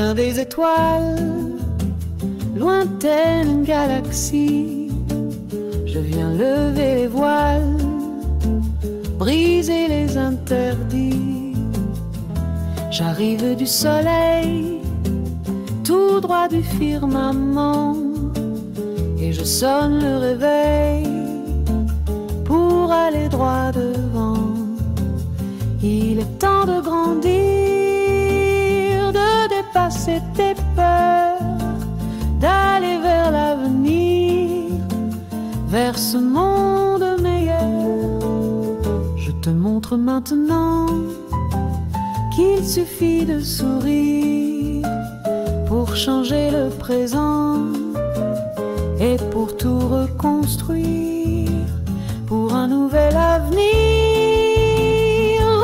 viens des étoiles, lointaine galaxie. Je viens lever les voiles, briser les interdits. J'arrive du soleil, tout droit du firmament, et je sonne le réveil pour aller droit devant. Il est temps de grandir, de dépasser tes peurs, d'aller vers l'avenir, vers ce monde meilleur. Je te montre maintenant qu'il suffit de sourire pour changer le présent et pour tout reconstruire, pour un nouvel avenir.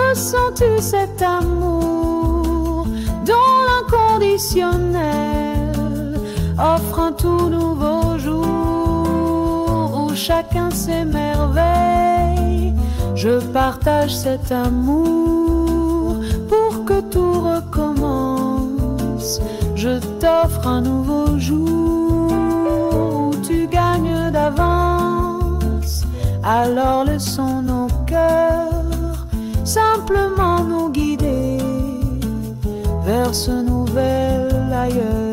Ressens-tu cet amour dont l'inconditionnel offre un tout nouveau jour où chacun s'émerveille? Je partage cet amour pour que tout recommence. Je t'offre un nouveau jour où tu gagnes d'avance. Alors laissons nos cœurs simplement nous guider vers ce nouvel ailleurs.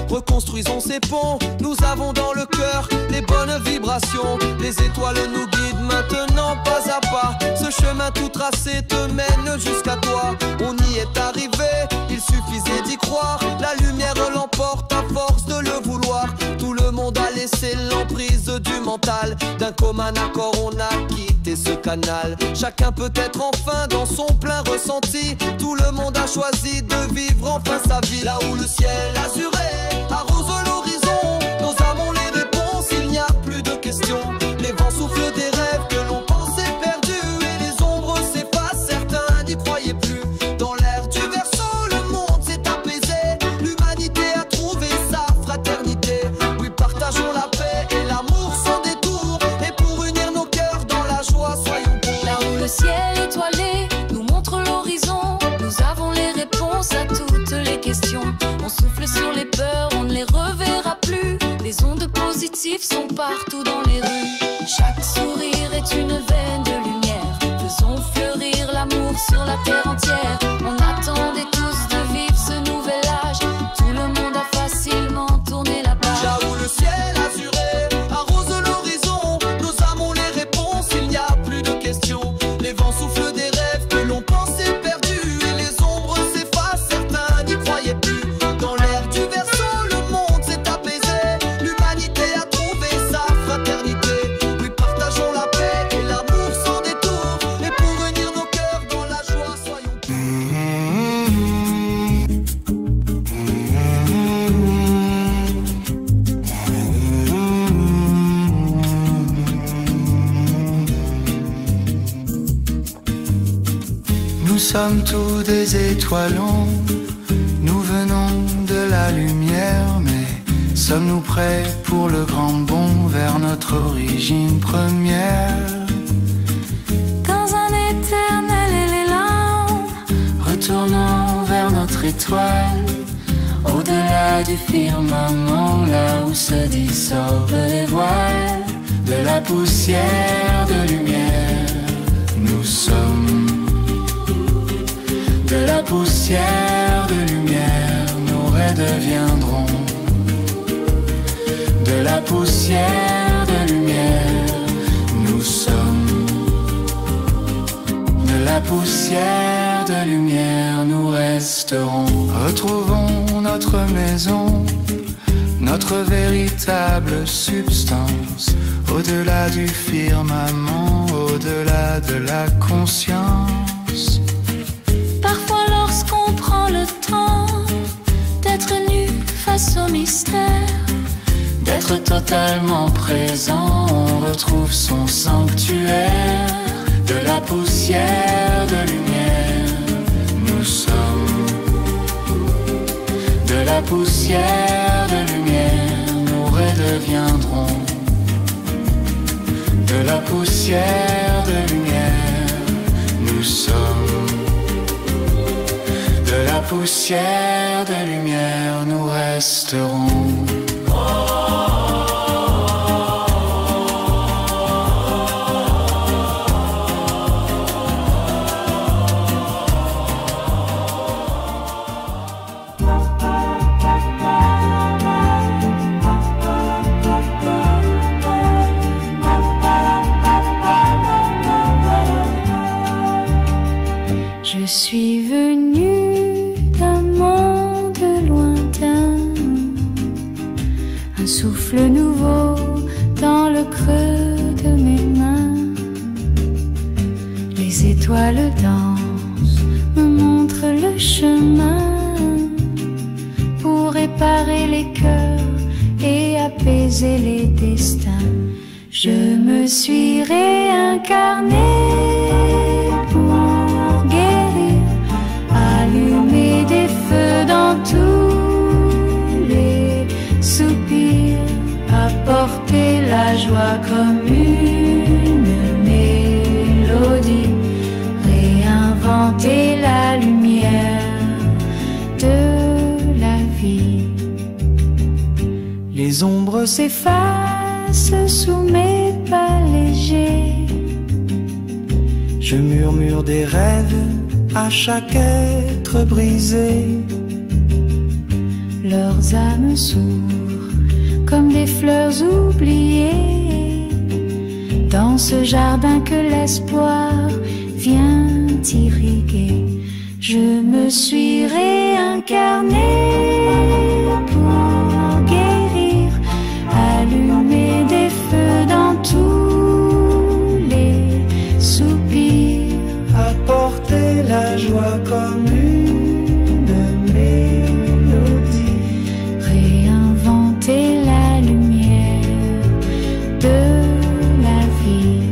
Reconstruisons ces ponts, nous avons dans le cœur les bonnes vibrations. Les étoiles nous guident maintenant pas à pas. Ce chemin tout tracé te mène jusqu'à toi. On y est arrivé, il suffisait d'y croire. La lumière l'emporte à force de le vouloir. Tout le monde a laissé l'emprise du mental. D'un commun accord on a quitté ce canal. Chacun peut être enfin dans son plein ressenti. Tout le monde a choisi de vivre enfin sa vie. Là où le ciel azuré arrose l'horizon, nos âmes ont les réponses, il n'y a plus de questions. Les vents soufflent des rêves que l'on pensait perdus, et les ombres s'effacent, certains n'y croyaient plus. Dans l'air du verso, le monde s'est apaisé. L'humanité a trouvé sa fraternité. Oui, partageons la paix et l'amour sans détour, et pour unir nos cœurs dans la joie, soyons bons. Là où le ciel étoilé nous montre l'horizon, nous avons les réponses à toutes les questions. On souffle sur les peurs, on ne les reverra plus. Les ondes positives sont partout dans les rues. Chaque sourire est une veine de lumière. Faisons fleurir l'amour sur la terre entière. On attendait tous de vivre ce nouvel âge. Tout le monde a facilement tourné la page. Là où le ciel azuré arrose l'horizon, nos âmes ont les réponses, il n'y a plus de questions. Les vents soufflent des rêves que l'on pensait perdus, et les ombres s'effacent, certains n'y croyaient plus. Dans l'air du verso, le monde s'est apaisé. L'humanité a trouvé sa fraternité. Oui, partageons la paix et l'amour sans détour, et pour unir nos cœurs dans la joie, soyons Nous sommes tous des étoilons, nous venons de la lumière, mais sommes-nous prêts pour le grand bond vers notre origine première? Dans un éternel élan, Retournons vers notre étoile, au-delà du firmament, là où se dissolvent les voiles. De la poussière de lumière, nous sommes. De la poussière de lumière, nos rêves deviendront. De la poussière de lumière, nous sommes. De la poussière de lumière nous resterons. Retrouvons notre maison, notre véritable substance, au-delà du firmament, au-delà de la conscience. Parfois lorsqu'on prend le temps d'être nu face au mystère, d'être totalement présent, on retrouve son sanctuaire. De la poussière de lumière, nous sommes. De la poussière de lumière, nous redeviendrons. De la poussière de lumière, nous sommes. De la poussière de lumière, nous resterons. Je suis venue d'un monde lointain, un souffle nouveau dans le creux de mes mains. Les étoiles dansent, me montrent le chemin pour réparer les cœurs et apaiser les destins. Je me suis réincarnée pour guérir, allumer des feux dans tous les soupirs, apporter la joie comme une mélodie, réinventer la lumière de la vie. Les ombres s'effacent sous mes pas légers. Je murmure des rêves à chaque être brisé. Leurs âmes s'ouvrent comme des fleurs oubliées dans ce jardin que l'espoir vient irriguer. Je me suis réincarnée pour guérir, allumer des feux dans tous les soupirs, apporter la joie comme une mélodie, réinventer la lumière de la vie.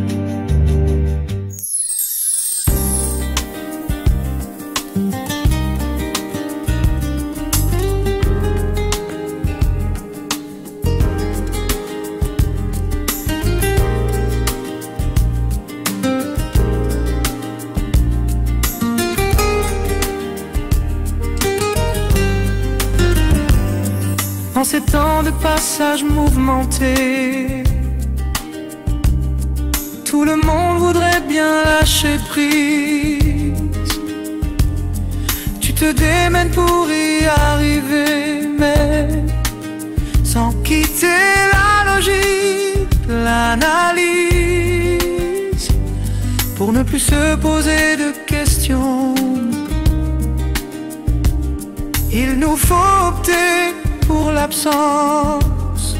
En ces temps de passage mouvementé, tout le monde voudrait bien lâcher prise. Tu te démènes pour y arriver, mais sans quitter la logique, l'analyse, pour ne plus se poser de questions. Il nous faut opter pour l'absence,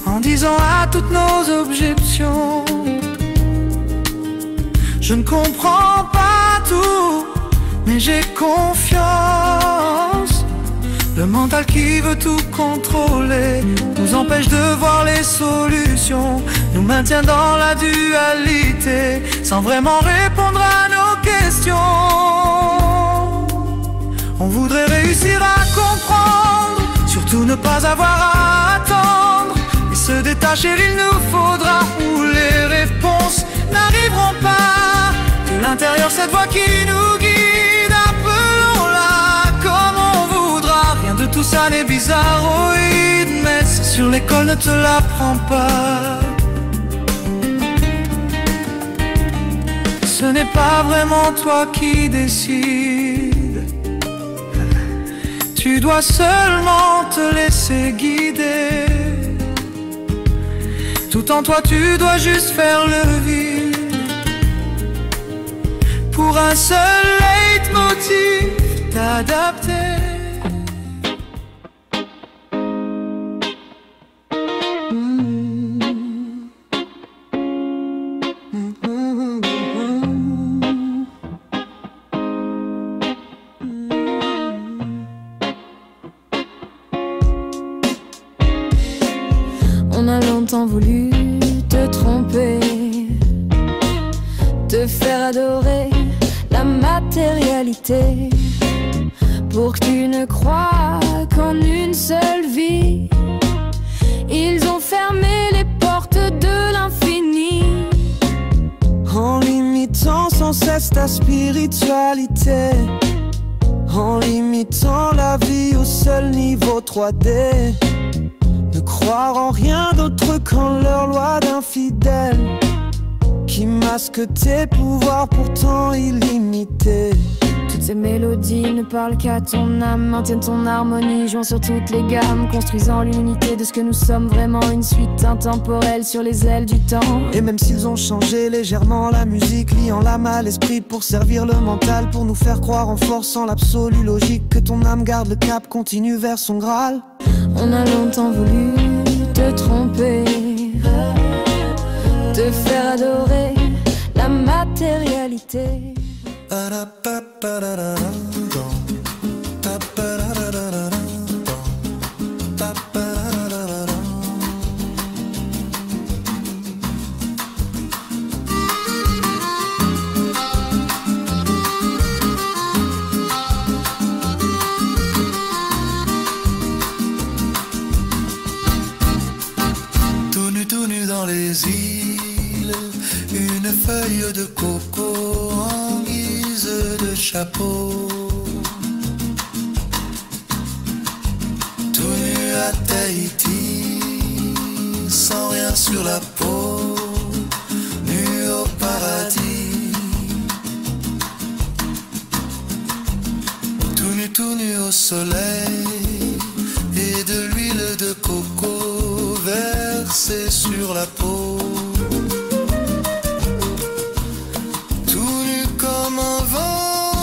en disant à toutes nos objections: je ne comprends pas tout, mais j'ai confiance. Le mental qui veut tout contrôler nous empêche de voir les solutions, nous maintient dans la dualité sans vraiment répondre à nos questions. On voudrait réussir à comprendre, surtout ne pas avoir à attendre, et se détacher il nous faudra, où les réponses n'arriveront pas. De l'intérieur cette voix qui nous guide, appelons-la comme on voudra. Rien de tout ça n'est bizarroïde, mais c'est sur l'école ne te l'apprends pas. Ce n'est pas vraiment toi qui décides, tu dois seulement te laisser guider. Tout en toi tu dois juste faire le vide pour un seul leitmotiv, t'adapter. On a longtemps voulu te tromper, te faire adorer la matérialité, pour que tu ne crois qu'en une seule vie. Ils ont fermé les portes de l'infini, en limitant sans cesse ta spiritualité, en limitant la vie au seul niveau 3D. Ne croire en rien d'autre qu'en leur loi d'infidèle, qui masque tes pouvoirs pourtant illimités. Toutes ces mélodies ne parlent qu'à ton âme, maintiennent ton harmonie, jouant sur toutes les gammes, construisant l'unité de ce que nous sommes vraiment, une suite intemporelle sur les ailes du temps. Et même s'ils ont changé légèrement la musique, liant l'âme à l'esprit pour servir le mental, pour nous faire croire en forçant l'absolu logique que ton âme garde le cap, continue vers son Graal. On a longtemps voulu te tromper, te faire adorer la matérialité. Tout nu dans les îles, une feuille de coco en guise de chapeau. Tout nu à Tahiti, sans rien sur la peau, nu au paradis. Tout nu au soleil, et de l'huile de coco versée sur la peau. Tout nu comme un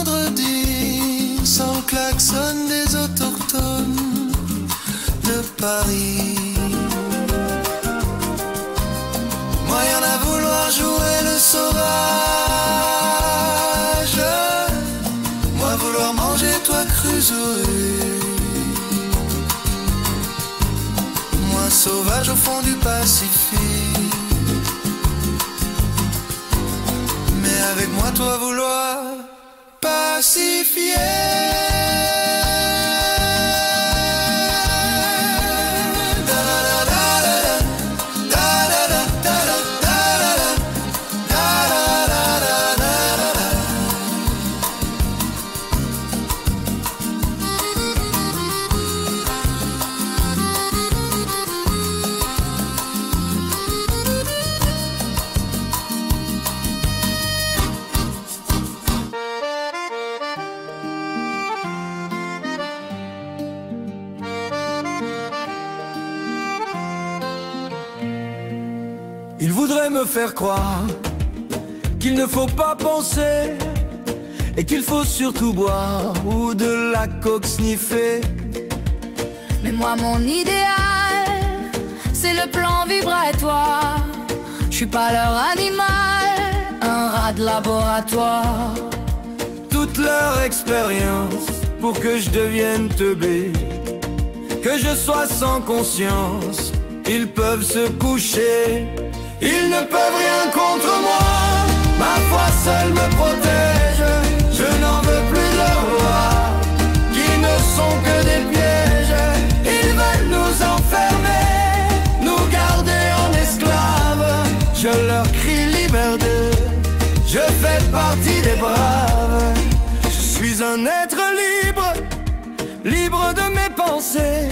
vendredi, sans le klaxon des autochtones de Paris. Moyen à vouloir jouer le sauvage, moi vouloir manger toi crusoé. Moi sauvage au fond du Pacifique, mais avec moi toi vouloir pacifier. Ils voudraient me faire croire qu'il ne faut pas penser et qu'il faut surtout boire ou de la coke sniffer. Mais moi mon idéal, c'est le plan vibratoire. Je suis pas leur animal, un rat de laboratoire. Toute leur expérience pour que je devienne teubé, que je sois sans conscience. Ils peuvent se coucher, ils ne peuvent rien contre moi. Ma foi seule me protège, je n'en veux plus de leur loi, qui ne sont que des pièges. Ils veulent nous enfermer, nous garder en esclaves. Je leur crie liberté, je fais partie des braves. Je suis un être libre, libre de mes pensées,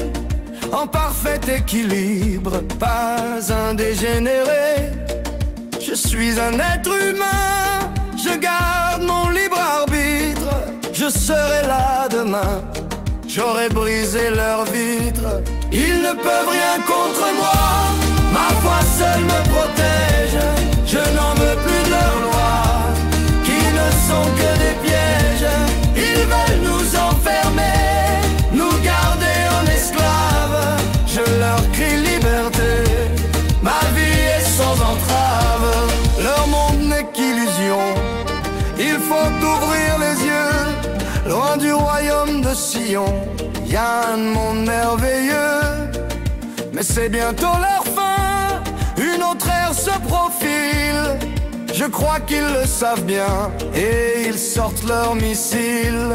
en parfait équilibre, pas un dégénéré. Je suis un être humain, je garde mon libre arbitre. Je serai là demain, j'aurai brisé leurs vitres. Ils ne peuvent rien contre moi, ma foi seule me protège. Je n'en veux plus de leurs lois, qui ne sont que rayons, y a un monde merveilleux. Mais c'est bientôt leur fin, une autre ère se profile. Je crois qu'ils le savent bien et ils sortent leurs missiles.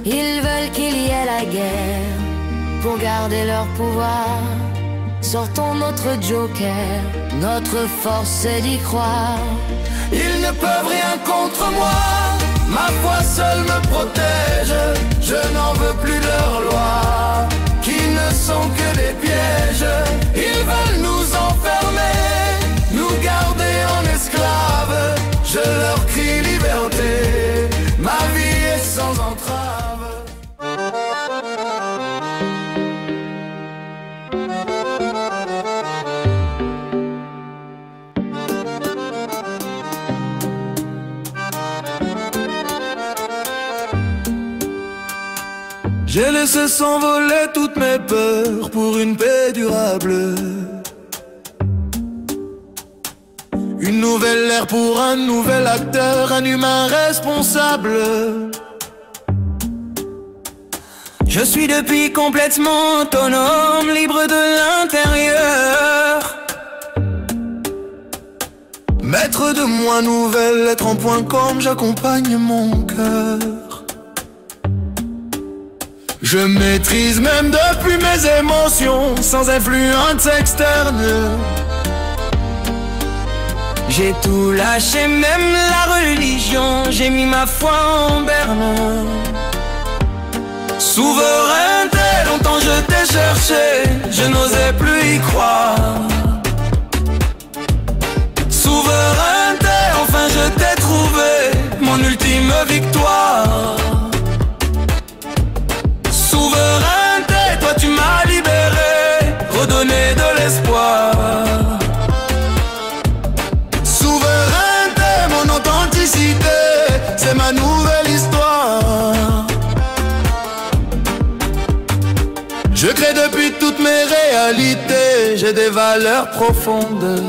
Ils veulent qu'il y ait la guerre pour garder leur pouvoir. Sortons notre joker, notre force c'est d'y croire. Ils ne peuvent rien contre moi, ma foi seule me protège. Je n'en veux plus de leurs lois, qui ne sont que des pièges. Ils veulent nous enfermer, nous garder en esclaves. Je leur crie liberté, ma vie est sans entrave. J'ai laissé s'envoler toutes mes peurs pour une paix durable. Une nouvelle ère pour un nouvel acteur, un humain responsable. Je suis depuis complètement autonome, libre de l'intérieur. Maître de moi, nouvelle lettre en point com, j'accompagne mon cœur. Je maîtrise même depuis mes émotions, sans influence externe. J'ai tout lâché, même la religion, j'ai mis ma foi en berne. Souveraineté, longtemps je t'ai cherché, je n'osais plus y croire. Souveraineté, enfin je t'ai trouvé, mon ultime victoire. Souveraineté, toi tu m'as libéré, redonné de l'espoir. Souveraineté, mon authenticité, c'est ma nouvelle histoire. Je crée depuis toutes mes réalités, j'ai des valeurs profondes.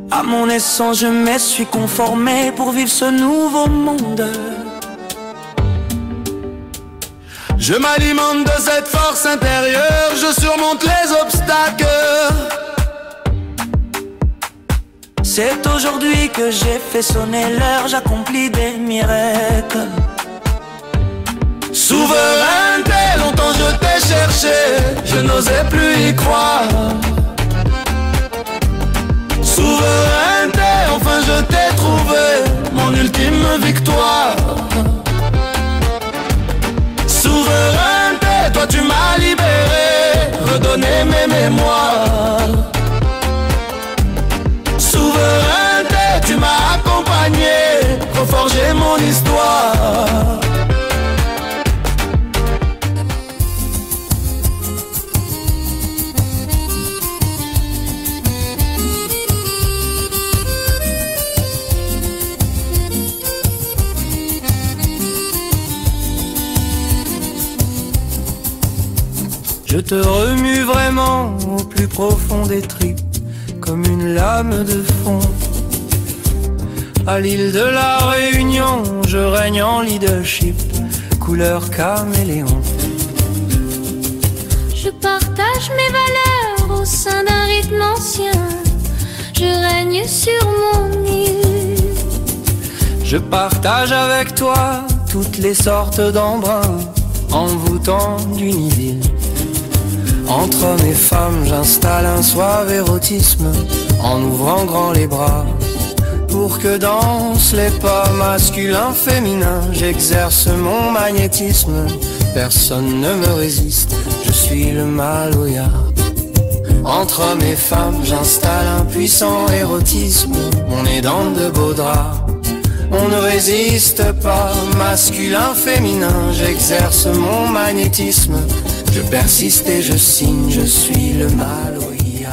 À mon essence, je me suis conformé pour vivre ce nouveau monde. Je m'alimente de cette force intérieure, je surmonte les obstacles. C'est aujourd'hui que j'ai fait sonner l'heure, j'accomplis des miracles. Souveraineté, longtemps je t'ai cherché, je n'osais plus y croire. Souveraineté, enfin je t'ai trouvé, mon ultime victoire. Souveraineté, toi tu m'as libéré, redonné mes mémoires. Souveraineté, tu m'as accompagné, reforgé mon histoire. Je te remue vraiment au plus profond des tripes, comme une lame de fond. À l'île de la Réunion, je règne en leadership, couleur caméléon. Je partage mes valeurs au sein d'un rythme ancien. Je règne sur mon île. Je partage avec toi toutes les sortes d'embruns, envoûtant d'une idylle. Entre hommes et femmes, j'installe un suave érotisme, en ouvrant grand les bras, pour que dansent les pas masculins, féminins. J'exerce mon magnétisme, personne ne me résiste, je suis le Maloya. Entre hommes et femmes, j'installe un puissant érotisme, on est dans de beaux draps. On ne résiste pas, masculin, féminin, j'exerce mon magnétisme. Je persiste et je signe, je suis le Maloya.